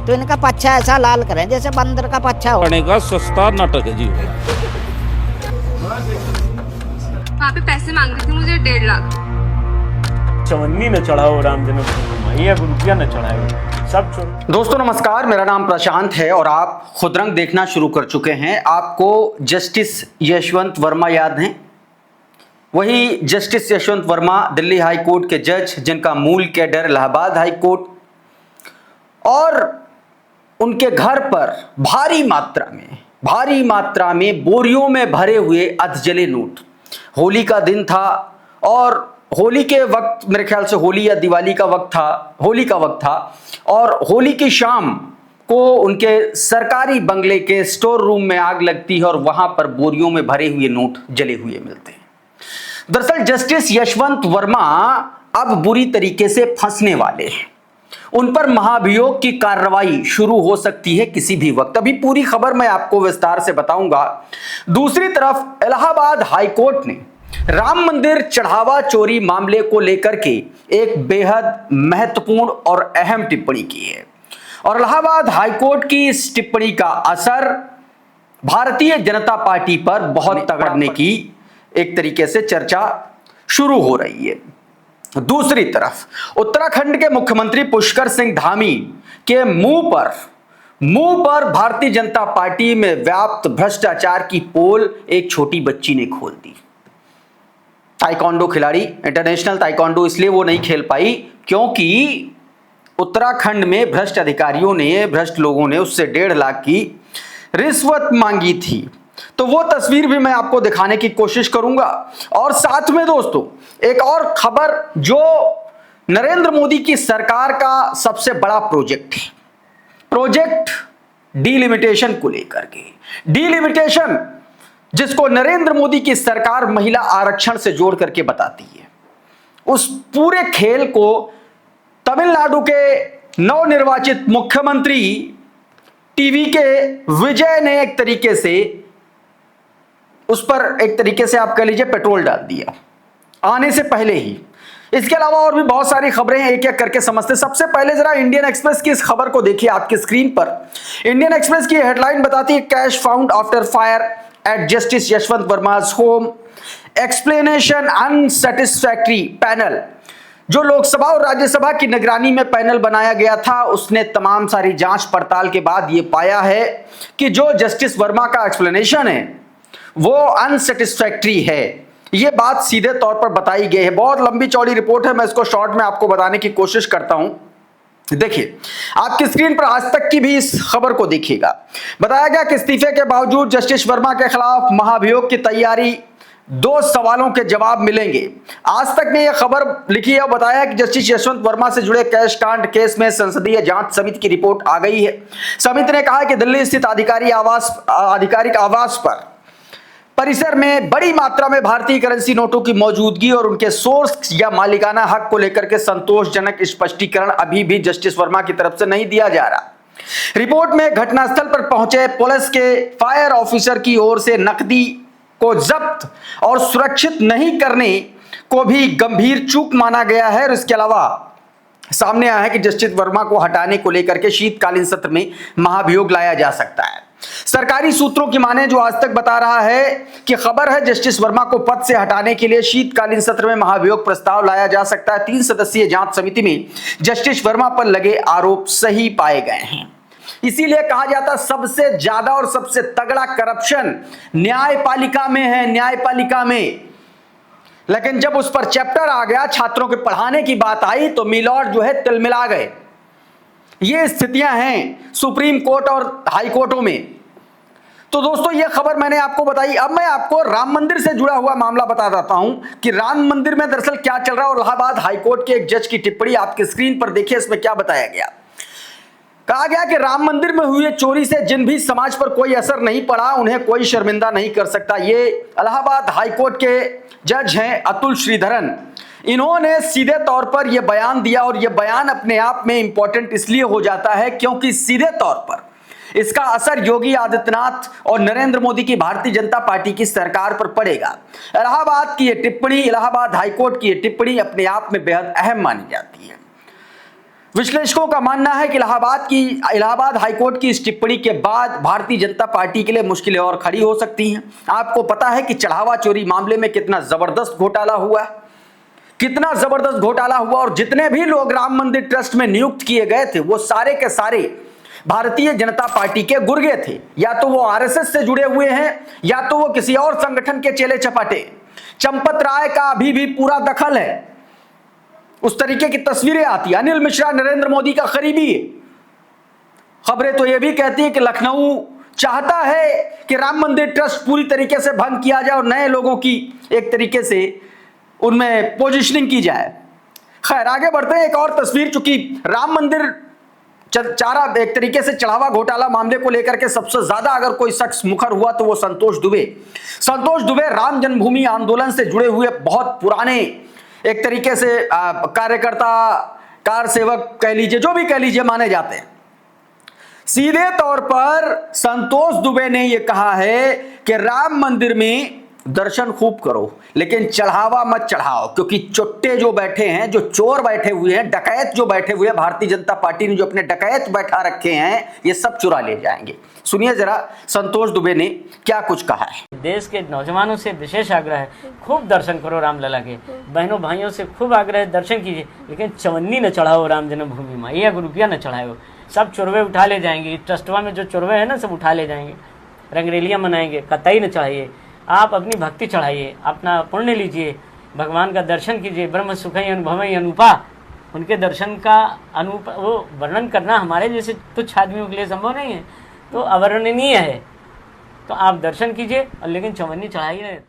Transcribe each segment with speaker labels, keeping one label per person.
Speaker 1: तो इनका पच्छा ऐसा लाल करें जैसे बंदर का पच्छा हो।
Speaker 2: बनेगा सस्ता नाटक है जी।
Speaker 3: वहाँ पे पैसे मांग रही थी मुझे 1.5 लाख।
Speaker 4: चवन्नी न चढ़ाओ राम जन्मभूमि, एक रुपया न चढ़ाओ, सब छोड़।
Speaker 5: दोस्तों नमस्कार, मेरा नाम प्रशांत है और आप खुदरंग देखना शुरू कर चुके हैं। आपको जस्टिस यशवंत वर्मा याद हैं? वही justice Yashwant Verma Delhi high court के जज, जिनका मूल कैडर इलाहाबाद हाई कोर्ट, और उनके घर पर भारी मात्रा में बोरियों में भरे हुए अधजले नोट। होली का दिन था और होली के वक्त, मेरे ख्याल से होली या दिवाली का वक्त था, होली का वक्त था, और होली की शाम को उनके सरकारी बंगले के स्टोर रूम में आग लगती है और वहां पर बोरियों में भरे हुए नोट जले हुए मिलते हैं। दरअसल जस्टिस यशवंत वर्मा अब बुरी तरीके से फंसने वाले हैं। उन पर महाभियोग की कार्रवाई शुरू हो सकती है किसी भी वक्त। अभी पूरी खबर मैं आपको विस्तार से बताऊंगा। दूसरी तरफ इलाहाबाद हाई कोर्ट ने राम मंदिर चढ़ावा चोरी मामले को लेकर के एक बेहद महत्वपूर्ण और अहम टिप्पणी की है, और इलाहाबाद हाई कोर्ट की इस टिप्पणी का असर भारतीय जनता पार्टी पर बहुत तगड़ने की एक तरीके से चर्चा शुरू हो रही है। दूसरी तरफ उत्तराखंड के मुख्यमंत्री पुष्कर सिंह धामी के मुंह पर भारतीय जनता पार्टी में व्याप्त भ्रष्टाचार की पोल एक छोटी बच्ची ने खोल दी। ताइक्वांडो खिलाड़ी, इंटरनेशनल ताइक्वांडो इसलिए वो नहीं खेल पाई क्योंकि उत्तराखंड में भ्रष्ट अधिकारियों ने, भ्रष्ट लोगों ने उससे 1.5 लाख की रिश्वत मांगी थी। तो वो तस्वीर भी मैं आपको दिखाने की कोशिश करूंगा। और साथ में दोस्तों एक और खबर जो नरेंद्र मोदी की सरकार का सबसे बड़ा प्रोजेक्ट है, प्रोजेक्ट डीलिमिटेशन को लेकर के। डीलिमिटेशन जिसको नरेंद्र मोदी की सरकार महिला आरक्षण से जोड़ करके बताती है, उस पूरे खेल को तमिलनाडु के नवनिर्वाचित मुख्यमंत्री टीवी के विजय ने एक तरीके से उस पर एक तरीके से आप कह लीजिए पेट्रोल डाल दिया आने से पहले ही। इसके अलावा और भी बहुत सारी खबरें हैं, एक एक करके समझते। सबसे पहले जरा इंडियन एक्सप्रेस की इस खबर को देखिए आपकी स्क्रीन पर। इंडियन एक्सप्रेस की हेडलाइन बताती है, cash found after fire at justice Yashwant वर्मा's होम, एक्सप्लेनेशन अनसेटिस्फैक्ट्री पैनल। जो लोकसभा और राज्यसभा की निगरानी में पैनल बनाया गया था, उसने तमाम सारी जांच पड़ताल के बाद यह पाया है कि जो जस्टिस वर्मा का एक्सप्लेनेशन है वो अनसेटिस्फैक्ट्री है। यह बात सीधे तौर पर बताई गई है। बहुत लंबी चौड़ी रिपोर्ट है, मैं इसको शॉर्ट में आपको बताने की कोशिश करता हूं। देखिए आपकी स्क्रीन पर आज तक की भी इस खबर को देखिएगा। बताया गया कि इस्तीफे के बावजूद जस्टिस वर्मा के खिलाफ महाभियोग की तैयारी, 2 सवालों के जवाब मिलेंगे। आज तक ने यह खबर लिखी है और बताया कि जस्टिस यशवंत वर्मा से जुड़े कैश कांड केस में संसदीय जांच समिति की रिपोर्ट आ गई है। समिति ने कहा कि दिल्ली स्थित आधिकारिक आवास पर परिसर में बड़ी मात्रा में भारतीय करेंसी नोटों की मौजूदगी और उनके सोर्स या मालिकाना हक को लेकर के संतोषजनक स्पष्टीकरण अभी भी जस्टिस वर्मा की तरफ से नहीं दिया जा रहा। रिपोर्ट में घटनास्थल पर पहुंचे पुलिस के फायर ऑफिसर की ओर से नकदी को जब्त और सुरक्षित नहीं करने को भी गंभीर चूक माना गया है। और इसके अलावा सामने आया है कि जस्टिस वर्मा को हटाने को लेकर के शीतकालीन सत्र में महाभियोग लाया जा सकता है। सरकारी सूत्रों की माने, जो आज तक बता रहा है कि खबर है जस्टिस वर्मा को पद से हटाने के लिए शीतकालीन सत्र में महाभियोग प्रस्ताव लाया जा सकता है। 3 सदस्यीय जांच समिति में जस्टिस वर्मा पर लगे आरोप सही पाए गए हैं। इसीलिए कहा जाता सबसे ज्यादा और सबसे तगड़ा करप्शन न्यायपालिका में है, न्यायपालिका में। लेकिन जब उस पर चैप्टर आ गया, छात्रों के पढ़ाने की बात आई, तो मिलॉर्ड जो है तिलमिला गए। ये स्थितियां हैं सुप्रीम कोर्ट और हाई कोर्टों में। तो दोस्तों ये खबर मैंने आपको बताई। अब मैं आपको राम मंदिर से जुड़ा हुआ मामला बता देता हूं कि राम मंदिर में दरअसल क्या चल रहा है। और इलाहाबाद हाई कोर्ट के एक जज की टिप्पणी आपकी स्क्रीन पर देखिए, इसमें क्या बताया गया। कहा गया कि राम मंदिर में हुई चोरी से जिन भी समाज पर कोई असर नहीं पड़ा, उन्हें कोई शर्मिंदा नहीं कर सकता। ये इलाहाबाद हाई कोर्ट के जज हैं अतुल श्रीधरन। इन्होंने सीधे तौर पर यह बयान दिया, और यह बयान अपने आप में इंपॉर्टेंट इसलिए हो जाता है क्योंकि सीधे तौर पर इसका असर योगी आदित्यनाथ और नरेंद्र मोदी की भारतीय जनता पार्टी की सरकार पर पड़ेगा। इलाहाबाद की यह टिप्पणी, इलाहाबाद हाईकोर्ट की यह टिप्पणी अपने आप में बेहद अहम मानी जाती है। विश्लेषकों का मानना है कि इलाहाबाद हाईकोर्ट की इस टिप्पणी के बाद भारतीय जनता पार्टी के लिए मुश्किलें और खड़ी हो सकती हैं। आपको पता है कि चढ़ावा चोरी मामले में कितना जबरदस्त घोटाला हुआ है, कितना जबरदस्त घोटाला हुआ, और जितने भी लोग राम मंदिर ट्रस्ट में नियुक्त किए गए थे वो सारे के सारे भारतीय जनता पार्टी के गुर्गे थे। या तो वो आरएसएस से जुड़े हुए हैं या तो वो किसी और संगठन के चेले चपाटे। चंपत राय का अभी भी पूरा दखल है, उस तरीके की तस्वीरें आती है। अनिल मिश्रा नरेंद्र मोदी का करीबी है। खबरें तो यह भी कहती है कि लखनऊ चाहता है कि राम मंदिर ट्रस्ट पूरी तरीके से भंग किया जाए और नए लोगों की एक तरीके से उनमें पोजीशनिंग की जाए। खैर आगे बढ़ते हैं। एक और तस्वीर, चूंकि राम मंदिर चारा एक तरीके से चढ़ावा घोटाला मामले को लेकर के सबसे ज्यादा अगर कोई शख्स मुखर हुआ तो वो संतोष दुबे राम जन्मभूमि आंदोलन से जुड़े हुए बहुत पुराने एक तरीके से कार्यकर्ता, कार सेवक कह लीजिए, जो भी कह लीजिए, माने जाते हैं। सीधे तौर पर संतोष दुबे ने यह कहा है कि राम मंदिर में दर्शन खूब करो लेकिन चढ़ावा मत चढ़ाओ, क्योंकि चुट्टे जो बैठे हैं, जो चोर बैठे हुए हैं, डकैत जो बैठे हुए हैं, भारतीय जनता पार्टी ने जो अपने डकैत बैठा रखे हैं, ये सब चुरा ले जाएंगे। सुनिए जरा संतोष दुबे ने क्या कुछ कहा है।
Speaker 2: देश के नौजवानों से विशेष आग्रह है, खूब दर्शन करो रामलला के। बहनों भाइयों से खूब आग्रह है, दर्शन कीजिए, लेकिन चवन्नी न चढ़ाओ राम जन्मभूमि में, एक रुपया न चढ़ाओ। सब चोरवे उठा ले जाएंगे, ट्रस्टवा में जो चोरवे है ना सब उठा ले जाएंगे, रंगरेलियाँ मनाएंगे, कतई न चढ़ाइए। आप अपनी भक्ति चढ़ाइए, अपना पुण्य लीजिए, भगवान का दर्शन कीजिए। ब्रह्म सुखई अनुभवई अनुपा, उनके दर्शन का वो वर्णन करना हमारे जैसे तुच्छ आदमियों के लिए संभव नहीं है, तो अवर्णनीय है। तो आप दर्शन कीजिए और लेकिन चवन्नी चढ़ाइए।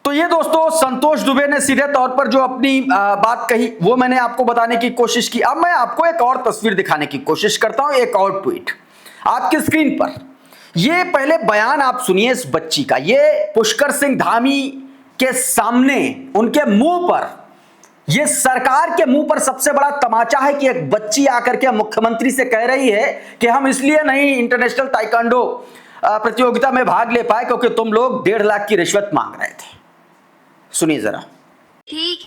Speaker 5: तो ये दोस्तों संतोष दुबे ने सीधे तौर पर जो अपनी बात कही वो मैंने आपको बताने की कोशिश की। अब मैं आपको एक और तस्वीर दिखाने की कोशिश करता हूं, एक और ट्वीट आपकी स्क्रीन पर। ये पहले बयान आप सुनिए इस बच्ची का। ये पुष्कर सिंह धामी के सामने उनके मुंह पर, ये सरकार के मुंह पर सबसे बड़ा तमाचा है कि एक बच्ची आकर के मुख्यमंत्री से कह रही है कि हम इसलिए नहीं इंटरनेशनल ताइक्वांडो प्रतियोगिता में भाग ले पाए क्योंकि तुम लोग 1.5 लाख की रिश्वत मांग रहे थे। सुनिए जरा।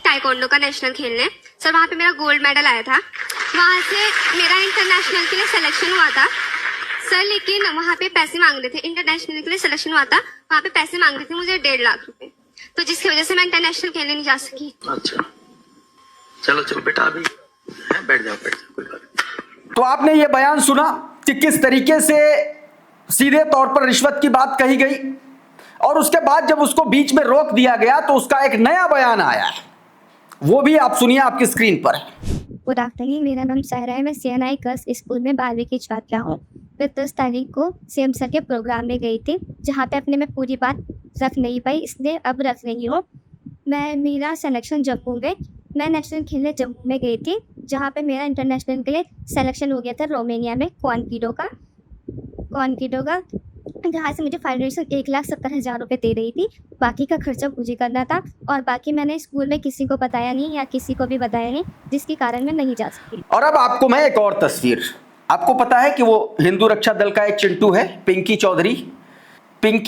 Speaker 3: ताइक्वांडो का नेशनल खेलने सर, वहाँ पे मेरा गोल्ड मेडल आया था, वहाँ से मेरा इंटरनेशनल के लिए सिलेक्शन हुआ था सर, लेकिन वहाँ पे पैसे मांग रहे थे। इंटरनेशनल के लिए सिलेक्शन हुआ था, वहाँ पे पैसे मांग रहे थे मुझे 1.5 लाख रुपए, तो जिसकी वजह से मैं इंटरनेशनल खेलने नहीं जा सकी।
Speaker 6: अच्छा चलो बेटा, अभी बैठ जाओ कोई बात नहीं।
Speaker 5: तो आपने ये बयान सुना कि किस तरीके से सीधे तौर पर रिश्वत की बात कही गई, और उसके बाद जब उसको बीच में रोक दिया गया तो उसका एक नया बयान आया है, वो भी आप सुनिए, आपकी स्क्रीन पर है।
Speaker 7: गुड आफ्टरनून, मेरा नाम सायरा है, मैं CNI गर्ल्स स्कूल में 12वीं की छात्रा हूँ। मैं 10 तारीख को CM सर के प्रोग्राम में गई थी, जहाँ पे अपने मैं पूरी बात रख नहीं पाई, इसलिए अब रख रही हूँ। मेरा सिलेक्शन जम्मू में, मैं नेशनल खेलने जम्मू में गई थी, जहाँ पे मेरा इंटरनेशनल के लिए सिलेक्शन हो गया था रोमेनिया में, क्वानकिडो का, जहाँ से मुझे फाउंडेशन 1,70,000 रुपये दे रही थी। बाकी का खर्चा मुझे करना था, और बाकी मैंने स्कूल में किसी को बताया नहीं या किसी को भी बताया नहीं, जिसके कारण मैं नहीं जा सकी।
Speaker 5: और अब आपको मैं एक और तस्वीर, आपको पता है कि वो हिंदू रक्षा दल का एक चिंटू है, पिंकी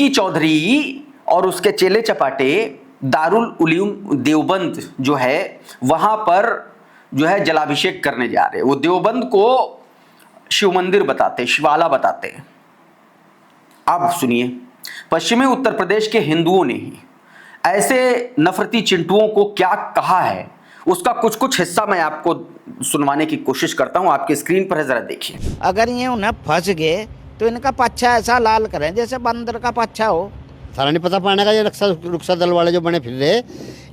Speaker 5: चौधरी और उसके चेले चपाटे दारुल उलूम देवबंद जो है वहां पर जो है जलाभिषेक करने जा रहे हैं। वो देवबंद को शिव मंदिर बताते, शिवाला बताते हैं। अब सुनिए, पश्चिमी उत्तर प्रदेश के हिंदुओं ने ही ऐसे नफरती चिंटुओं को क्या कहा है, उसका कुछ हिस्सा मैं आपको सुनवाने की कोशिश करता हूं। आपके स्क्रीन पर है, जरा देखिए।
Speaker 1: अगर ये उन्हें फंस गए तो इनका पच्छा ऐसा लाल करें जैसे बंदर का पच्छा हो।
Speaker 8: सारा नहीं पता पाने का, ये रुखसा दल वाले जो बने फिर रहे,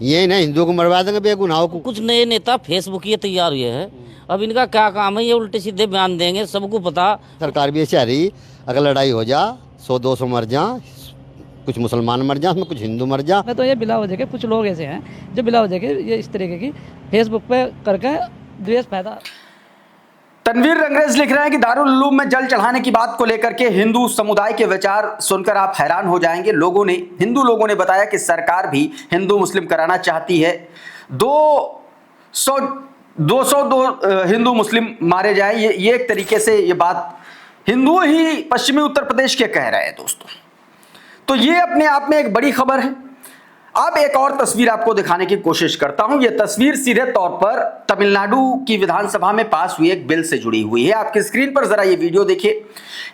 Speaker 8: ये ना हिंदुओं को मरवा देंगे बेगुनाहों को।
Speaker 9: कुछ नए नेता फेसबुक ये तैयार हुए हैं, अब इनका क्या काम है, ये उल्टे सीधे बयान देंगे, सबको पता।
Speaker 8: सरकार भी ऐसी आ रही, अगर लड़ाई हो जा 100-200 मर जा, कुछ मुसलमान मर जा, कुछ हिंदू मर जा।
Speaker 10: तो ये बिला वजह के कुछ लोग ऐसे हैं जो बिला वजह के ये इस तरीके की फेसबुक पे करके द्वेष पैदा।
Speaker 5: तनवीर रंगरेज लिख रहे हैं कि दारुल उलूम में जल चढ़ाने की बात को लेकर के हिंदू समुदाय के विचार सुनकर आप हैरान हो जाएंगे। हिंदू लोगों ने बताया कि सरकार भी हिंदू मुस्लिम कराना चाहती है, 202 हिंदू मुस्लिम मारे जाए, ये एक तरीके से ये बात हिंदू ही पश्चिमी उत्तर प्रदेश के कह रहे हैं दोस्तों। तो ये अपने आप में एक बड़ी खबर है। अब एक और तस्वीर आपको दिखाने की कोशिश करता हूं। यह तस्वीर सीधे तौर पर तमिलनाडु की विधानसभा में पास हुई एक बिल से जुड़ी हुई है। आपकी स्क्रीन पर जरा ये वीडियो देखिए।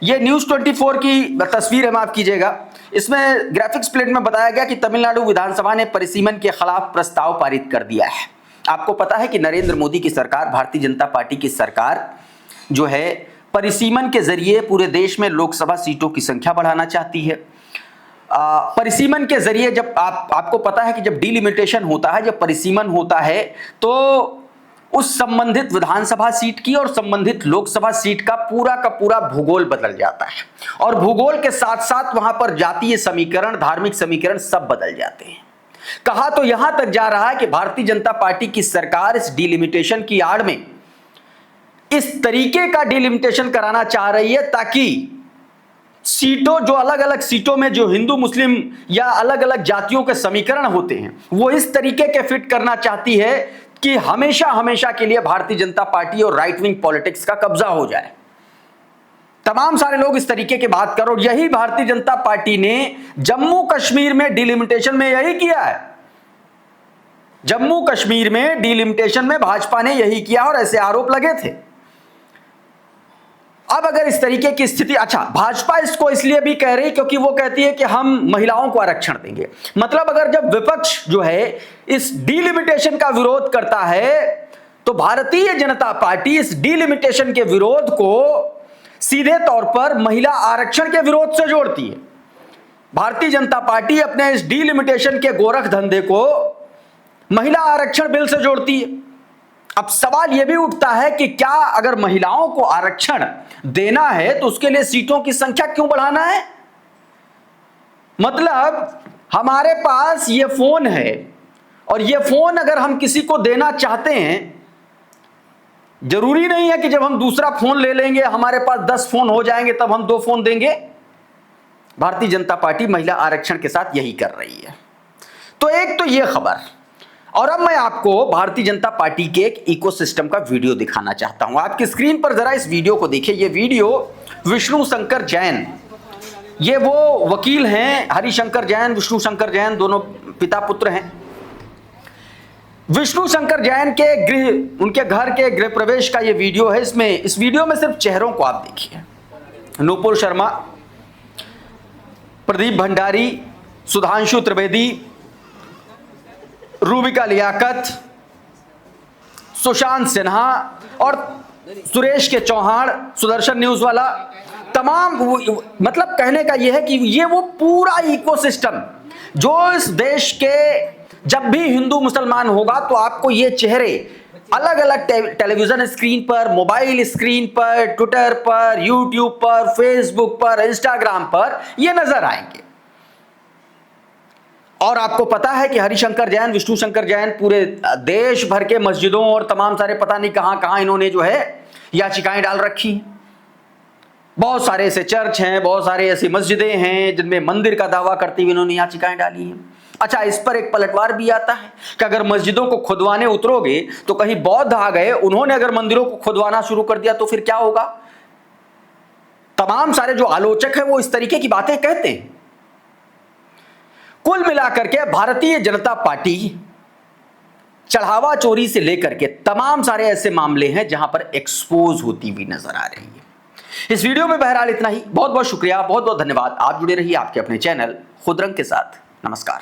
Speaker 5: ये न्यूज़ 24 की तस्वीर है, माफ कीजिएगा। इसमें ग्राफिक्स प्लेट में बताया गया कि तमिलनाडु विधानसभा ने परिसीमन के खिलाफ प्रस्ताव पारित कर दिया है। आपको पता है कि नरेंद्र मोदी की सरकार, भारतीय जनता पार्टी की सरकार जो है परिसीमन के जरिए पूरे देश में लोकसभा सीटों की संख्या बढ़ाना चाहती है। परिसीमन के जरिए जब आपको पता है कि जब डिलिमिटेशन होता है, जब परिसीमन होता है, तो उस संबंधित विधानसभा सीट की और संबंधित लोकसभा सीट का पूरा भूगोल बदल जाता है और भूगोल के साथ साथ वहां पर जातीय समीकरण, धार्मिक समीकरण सब बदल जाते हैं। कहा तो यहां तक जा रहा है कि भारतीय जनता पार्टी की सरकार इस डिलिमिटेशन की आड़ में इस तरीके का डिलिमिटेशन कराना चाह रही है ताकि सीटों, जो अलग अलग सीटों में जो हिंदू मुस्लिम या अलग अलग जातियों के समीकरण होते हैं, वो इस तरीके के फिट करना चाहती है कि हमेशा के लिए भारतीय जनता पार्टी और राइट विंग पॉलिटिक्स का कब्जा हो जाए। तमाम सारे लोग इस तरीके की बात करो। यही भारतीय जनता पार्टी ने जम्मू कश्मीर में डिलिमिटेशन में यही किया है। जम्मू कश्मीर में डिलिमिटेशन में भाजपा ने यही किया और ऐसे आरोप लगे थे। अब अगर इस तरीके की स्थिति, अच्छा, भाजपा इसको इसलिए भी कह रही क्योंकि वो कहती है कि हम महिलाओं को आरक्षण देंगे। मतलब अगर जब विपक्ष जो है इस डिलिमिटेशन का विरोध करता है तो भारतीय जनता पार्टी इस डिलिमिटेशन के विरोध को सीधे तौर पर महिला आरक्षण के विरोध से जोड़ती है। भारतीय जनता पार्टी अपने इस डिलिमिटेशन के गोरख धंधे को महिला आरक्षण बिल से जोड़ती है। अब सवाल यह भी उठता है कि क्या अगर महिलाओं को आरक्षण देना है तो उसके लिए सीटों की संख्या क्यों बढ़ाना है? मतलब हमारे पास ये फोन है और ये फोन अगर हम किसी को देना चाहते हैं, जरूरी नहीं है कि जब हम दूसरा फोन ले लेंगे हमारे पास 10 फोन हो जाएंगे तब हम 2 फोन देंगे। भारतीय जनता पार्टी महिला आरक्षण के साथ यही कर रही है। तो एक तो ये खबर, और अब मैं आपको भारतीय जनता पार्टी के एक इकोसिस्टम का वीडियो दिखाना चाहता हूं। आपकी स्क्रीन पर जरा इस वीडियो को देखिए। ये वीडियो विष्णु शंकर जैन, ये वो वकील हैं, हरिशंकर जैन, विष्णु शंकर जैन, दोनों पिता पुत्र हैं। विष्णु शंकर जैन के गृह, उनके घर के गृह प्रवेश का ये वीडियो है। इस वीडियो में सिर्फ चेहरों को आप देखिए। नूपुर शर्मा, प्रदीप भंडारी, सुधांशु त्रिवेदी, रूबिका लियाकत, सुशांत सिन्हा और सुरेश के चौहान, सुदर्शन न्यूज वाला, तमाम, मतलब कहने का यह है कि ये वो पूरा इकोसिस्टम जो इस देश के, जब भी हिंदू मुसलमान होगा तो आपको ये चेहरे अलग अलग टेलीविजन स्क्रीन पर, मोबाइल स्क्रीन पर, ट्विटर पर, यूट्यूब पर, फेसबुक पर, इंस्टाग्राम पर ये नजर आएंगे। और आपको पता है कि हरिशंकर जैन, विष्णु शंकर जैन पूरे देश भर के मस्जिदों और तमाम सारे पता नहीं कहां कहां इन्होंने जो है याचिकाएं डाल रखी हैं। बहुत सारे ऐसे चर्च हैं, बहुत सारे ऐसी मस्जिदें हैं जिनमें मंदिर का दावा करती हुए इन्होंने याचिकाएं डाली हैं। अच्छा, इस पर एक पलटवार भी आता है कि अगर मस्जिदों को खुदवाने उतरोगे तो कहीं बौद्ध आ गए, उन्होंने अगर मंदिरों को खुदवाना शुरू कर दिया तो फिर क्या होगा? तमाम सारे जो आलोचक हैं वो इस तरीके की बातें कहते हैं। कुल मिलाकर के भारतीय जनता पार्टी चढ़ावा चोरी से लेकर के तमाम सारे ऐसे मामले हैं जहां पर एक्सपोज होती हुई नजर आ रही है। इस वीडियो में बहरहाल इतना ही। बहुत बहुत शुक्रिया, बहुत बहुत धन्यवाद। आप जुड़े रहिए आपके अपने चैनल खुदरंग के साथ। नमस्कार।